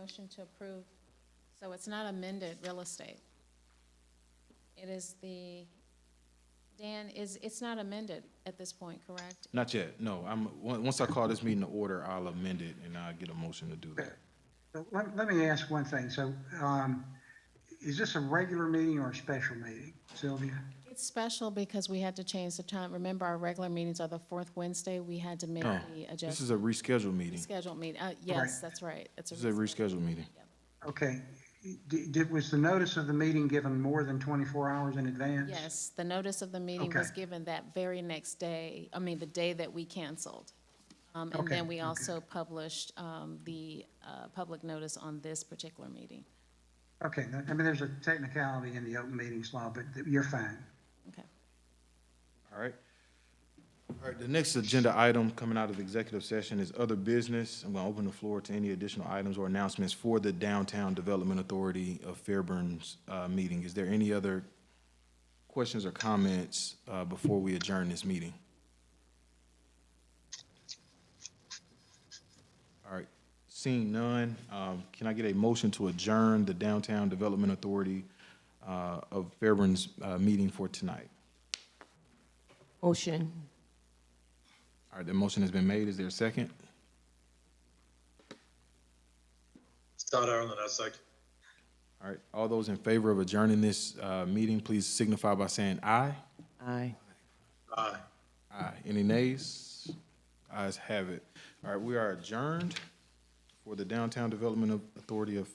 motion to approve, so it's not amended real estate. It is Dan, it's not amended at this point, correct? Not yet, no. Once I call this meeting to order, I'll amend it and I'll get a motion to do that. So let me ask one thing. So, is this a regular meeting or a special meeting, Sylvia? It's special because we had to change the time. Remember, our regular meetings are the fourth Wednesday. We had to make No, the this is adjustment. a rescheduled meeting. Scheduled meeting. Yes, Right. that's right. It's This is a rescheduled meeting. Okay. Was the notice of the meeting given more than 24 hours in advance? Yes, the notice of the meeting was Okay. given that very next day, the day that we canceled. And Okay, then we okay. also published the public notice on this particular meeting. Okay, there's a technicality in the open meetings law, but you're fine. Okay. All right. All right, the next agenda item coming out of executive session is other business. I'm going to open the floor to any additional items or announcements for the Downtown Development Authority of Fairburn's meeting. Is there any other questions or comments before we adjourn this meeting? All right, seeing none, can I get a motion to adjourn the Downtown Development Authority of Fairburn's meeting for tonight? Motion. All right, the motion has been made. Is there a second? Scott Ireland, I second. All right, all those in favor of adjourning this meeting, please signify by saying aye. Aye. Aye. Aye. Any nays? Ayes have it. All right, we are adjourned for the Downtown Development Authority of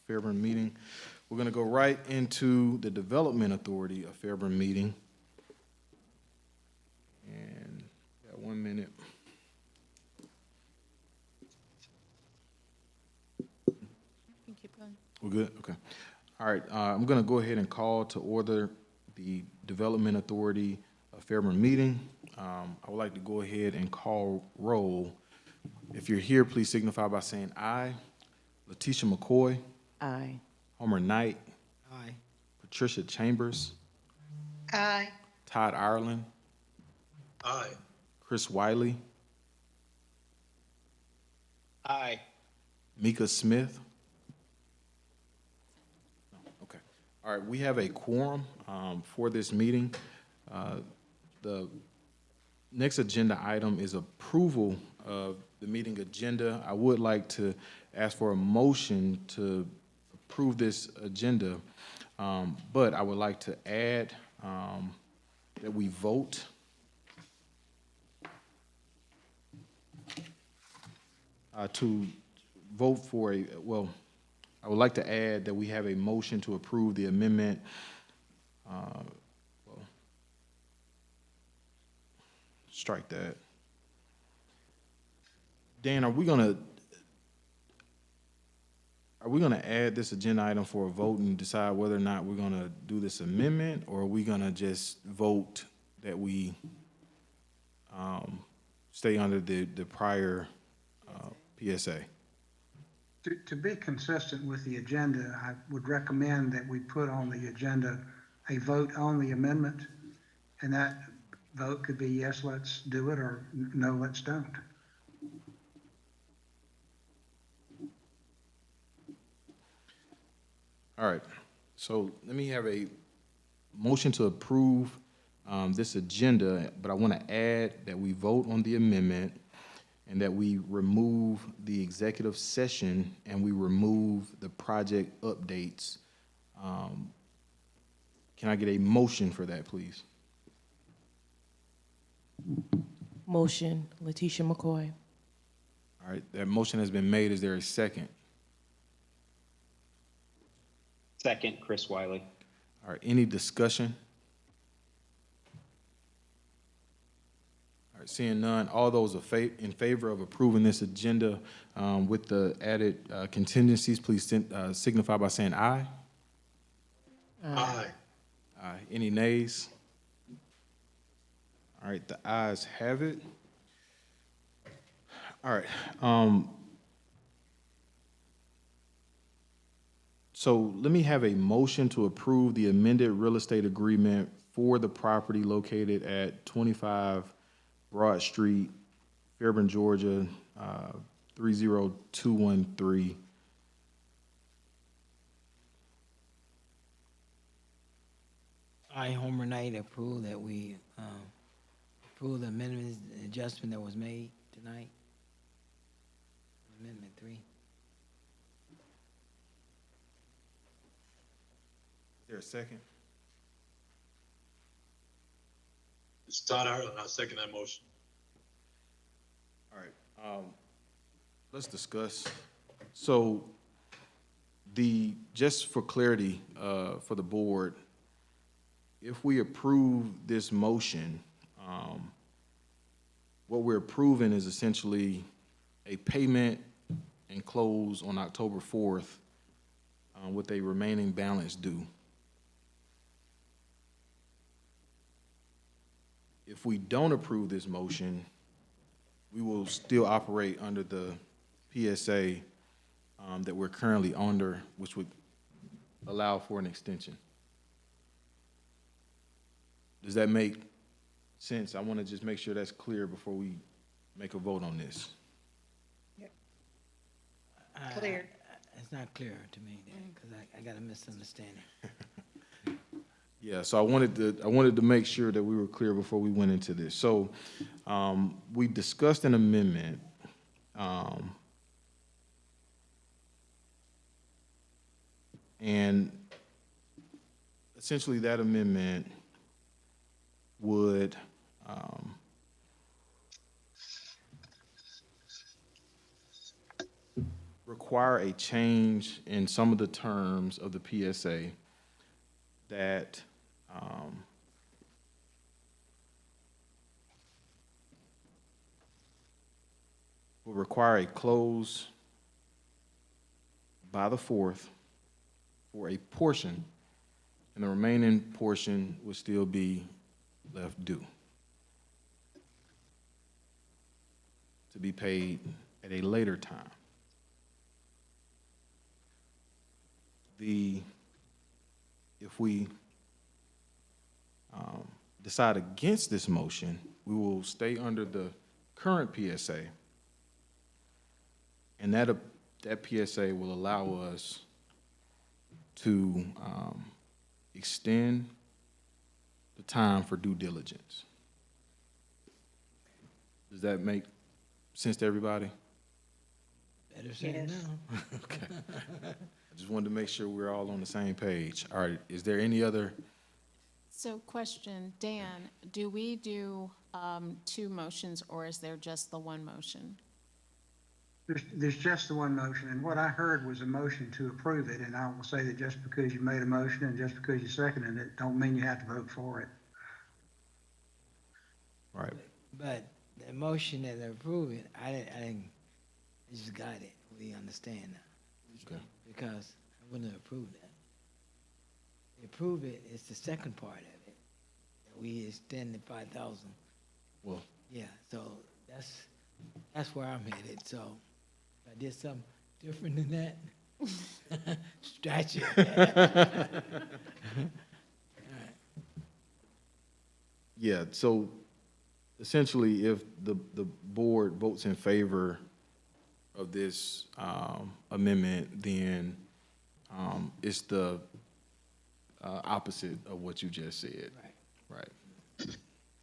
Fairburn meeting. We're going to go right into the Development Authority of Fairburn meeting. And got 1 minute. You can keep going. We're good? Okay. All right, I'm going to go ahead and call to order the Development Authority of Fairburn meeting. I would like to go ahead and call roll. If you're here, please signify by saying aye. Letitia McCoy, Aye. Homer Knight, Aye. Patricia Chambers, Aye. Todd Ireland, Aye. Chris Wiley, Aye. Mika Smith. Okay. All right, we have a quorum for this meeting. The next agenda item is approval of the meeting agenda. I would like to ask for a motion to approve this agenda, but I would like to add that we vote to vote for I would like to add that we have a motion to approve the amendment. Strike that. Dan, are we gonna add this agenda item for a vote and decide whether or not we're gonna do this amendment, or are we gonna just vote that we stay under the prior PSA? To be consistent with the agenda, I would recommend that we put on the agenda a vote on the amendment, and that vote could be yes, let's do it, or no, let's don't. All right, so let me have a motion to approve this agenda, but I want to add that we vote on the amendment and that we remove the executive session and we remove the project updates. Can I get a motion for that, please? Motion. Letitia McCoy. All right, that motion has been made. Is there a second? Second, Chris Wiley. All right, any discussion? All right, seeing none, all those in favor of approving this agenda with the added contingencies, please signify by saying aye. Aye. Aye. Any nays? All right, the ayes have it. All right. So let me have a motion to approve the amended real estate agreement for the property located at 25 Broad Street, Fairburn, Georgia, 30213. I, Homer Knight, approve that we approve the amendment and adjustment that was made tonight. Amendment 3. Is there a second? It's Todd Harlan, I second that motion. All right, let's discuss. So just for clarity, for the board, if we approve this motion, what we're approving is essentially a payment and close on October 4th with a remaining balance due. If we don't approve this motion, we will still operate under the PSA that we're currently under, which would allow for an extension. Does that make sense? I want to just make sure that's clear before we make a vote on this. Clear. It's not clear to me, because I got a misunderstanding. Yeah, so I wanted to make sure that we were clear before we went into this. So we discussed an amendment. And essentially that amendment would require a change in some of the terms of the PSA that will require a close by the 4th for a portion, and the remaining portion would still be left due to be paid at a later time. If we decide against this motion, we will stay under the current PSA, and that PSA will allow us to extend the time for due diligence. Does that make sense to everybody? Better say it now. Okay. I just wanted to make sure we're all on the same page. All right, is there any other? So question, Dan, do we do two motions, or is there just the one motion? There's just the one motion, and what I heard was a motion to approve it, and I will say that just because you made a motion and just because you seconded it, don't mean you have to vote for it. Right. But the motion that approved it, I didn't, I just got it. We understand now. Okay. Because I wouldn't have approved that. The approve it is the second part of it. That we extend the 5,000. Well, Yeah, so that's where I'm headed. So if I did something different than that, scratch it. yeah, so essentially, if the board votes in favor of this amendment, then it's the opposite of what you just said. Right. Right.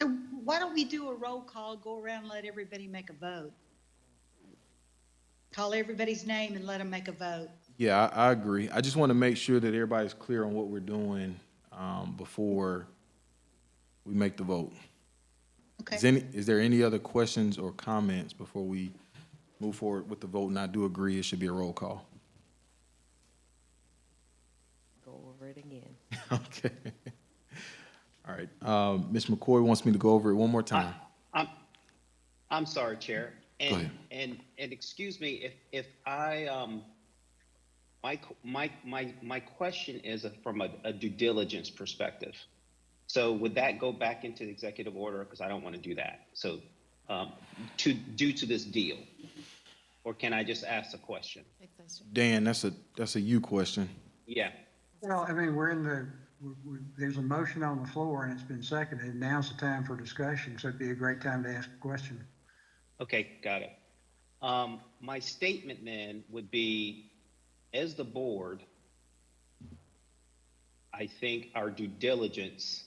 So why don't we do a roll call, go around and let everybody make a vote? Call everybody's name and let them make a vote. Yeah, I agree. I just want to make sure that everybody's clear on what we're doing before we make the vote. Okay. Is there any other questions or comments before we move forward with the vote? And I do agree, it should be a roll call. Go over it again. Okay. All right. Ms. McCoy wants me to go over it one more time. I'm sorry, Chair. Go ahead. And excuse me if I my question is from a due diligence perspective. So would that go back into the executive order? Because I don't want to do that. So due to this deal, or can I just ask a question? Dan, that's a you question. Yeah. Well, I mean, there's a motion on the floor and it's been seconded. Now's the time for discussion, so it'd be a great time to ask a question. Okay, got it. My statement then would be, as the board, I think our due diligence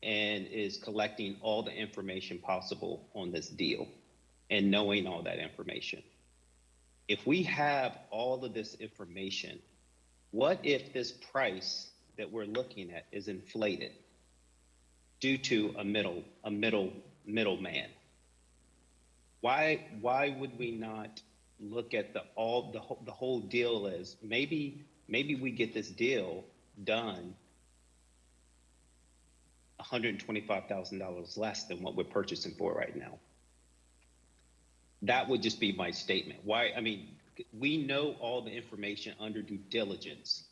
and is collecting all the information possible on this deal and knowing all that information. If we have all of this information, what if this price that we're looking at is inflated due to a middleman? Why would we not look at the whole deal as maybe we get this deal done $125,000 less than what we're purchasing for right now? That would just be my statement. Why? I mean, we know all the information under due diligence.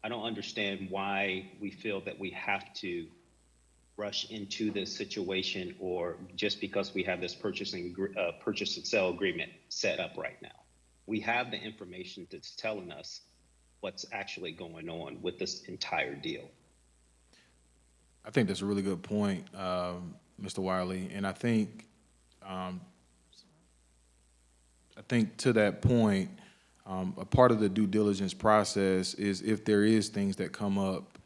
I don't understand why we feel that we have to rush into this situation, or just because we have this purchase and sale agreement set up right now. We have the information that's telling us what's actually going on with this entire deal. I think that's a really good point, Mr. Wiley, and I think to that point, a part of the due diligence process is if there is things that come up,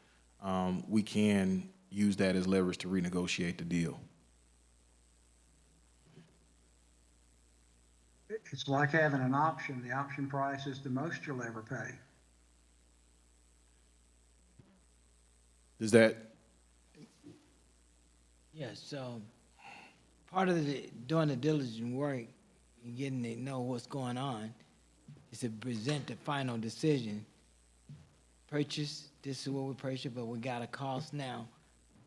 we can use that as leverage to renegotiate the deal. It's like having an option. The option price is the most you'll ever pay. Does that, Yes, so part of doing the diligent work and getting to know what's going on is to present the final decision. Purchase, this is what we purchased, but we got a cost now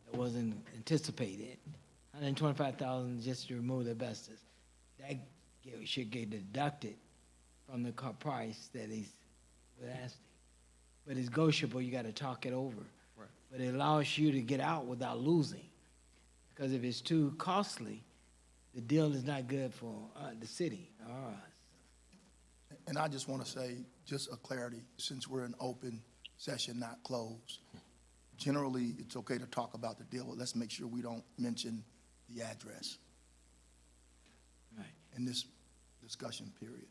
that wasn't anticipated. $125,000 just to remove the asbestos. That should get deducted from the price that he's asking. But it's negotiable, you gotta talk it over. Right. But it allows you to get out without losing. Because if it's too costly, the deal is not good for the city or us. And I just want to say, just a clarity, since we're in open session, not closed, generally, it's okay to talk about the deal, but let's make sure we don't mention the address Right. in this discussion period.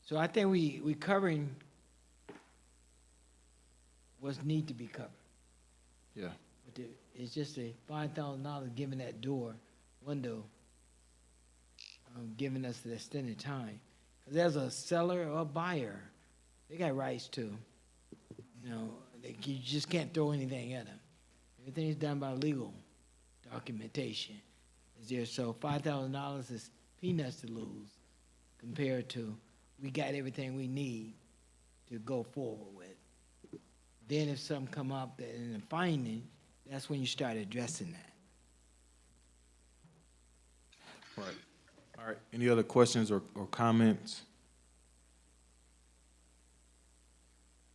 So I think we covering what's need to be covered. yeah. But it's just a $5,000 giving that window, giving us the extended time. 'Cause there's a seller or a buyer, they got rights too. You know, you just can't throw anything at them. Everything is done by legal documentation. Is there, so $5,000 is peanuts to lose compared to we got everything we need to go forward with. Then if something come up that in the finding, that's when you start addressing that. Right. All right. Any other questions or comments?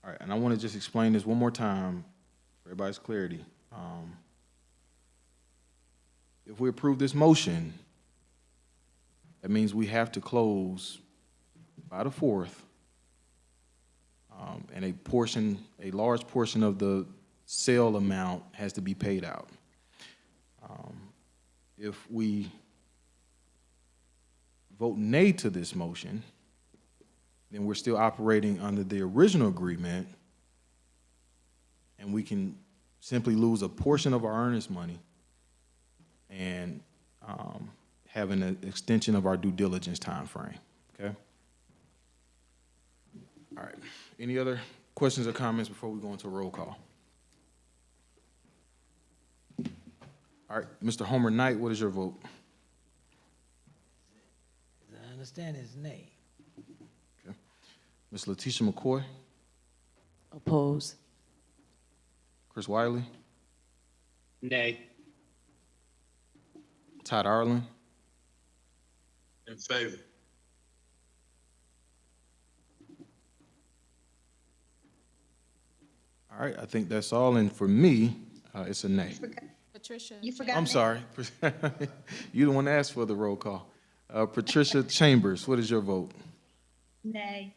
All right, and I want to just explain this one more time for everybody's clarity. If we approve this motion, that means we have to close by the 4th, and a large portion of the sale amount has to be paid out. If we vote nay to this motion, then we're still operating under the original agreement, and we can simply lose a portion of our earnest money and have an extension of our due diligence timeframe, okay? All right, any other questions or comments before we go into a roll call? All right, Mr. Homer Knight, what is your vote? As I understand it's nay. Ms. Letitia McCoy, Oppose. Chris Wiley, Nay. Todd Arlen, In favor. all right, I think that's all, and for me, it's a nay. Patricia. You forgot I'm me. sorry. You the one that asked for the roll call. Patricia Chambers, what is your vote? Nay.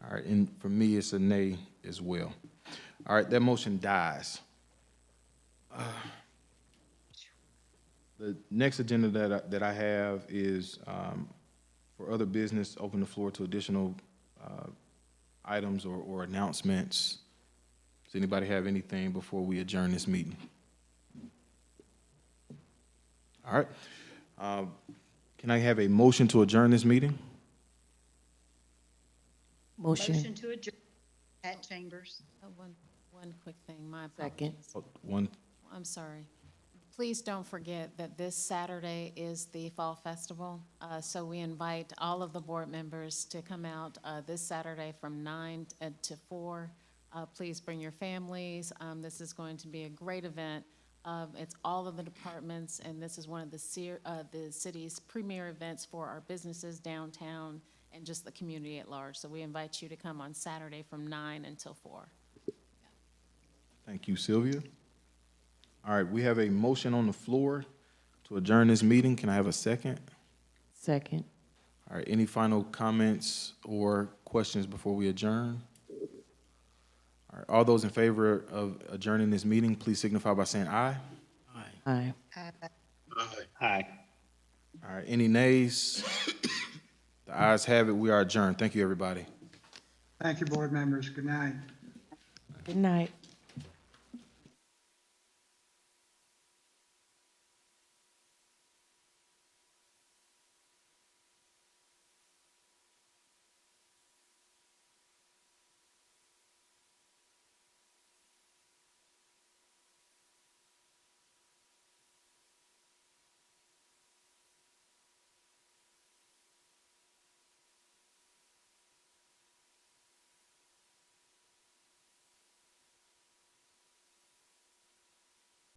All right, and for me, it's a nay as well. All right, that motion dies. The next agenda that I have is for other business, open the floor to additional items or announcements. Does anybody have anything before we adjourn this meeting? All right. Can I have a motion to adjourn this meeting? Motion Motion. to adjourn at Chambers. One quick thing, my Second. apologies. Oh, one, I'm sorry. Please don't forget that this Saturday is the Fall Festival. So we invite all of the board members to come out this Saturday from 9 to 4. Please bring your families. This is going to be a great event. It's all of the departments, and this is one of the city's premier events for our businesses downtown and just the community at large. So we invite you to come on Saturday from 9 until 4. thank you, Sylvia. All right, we have a motion on the floor to adjourn this meeting. Can I have a second? Second. All right, any final comments or questions before we adjourn? All right, all those in favor of adjourning this meeting, please signify by saying aye. Aye. Aye. All right, any nays? The ayes have it, we are adjourned. Thank you, everybody. Thank you, board members. Good night. Good night.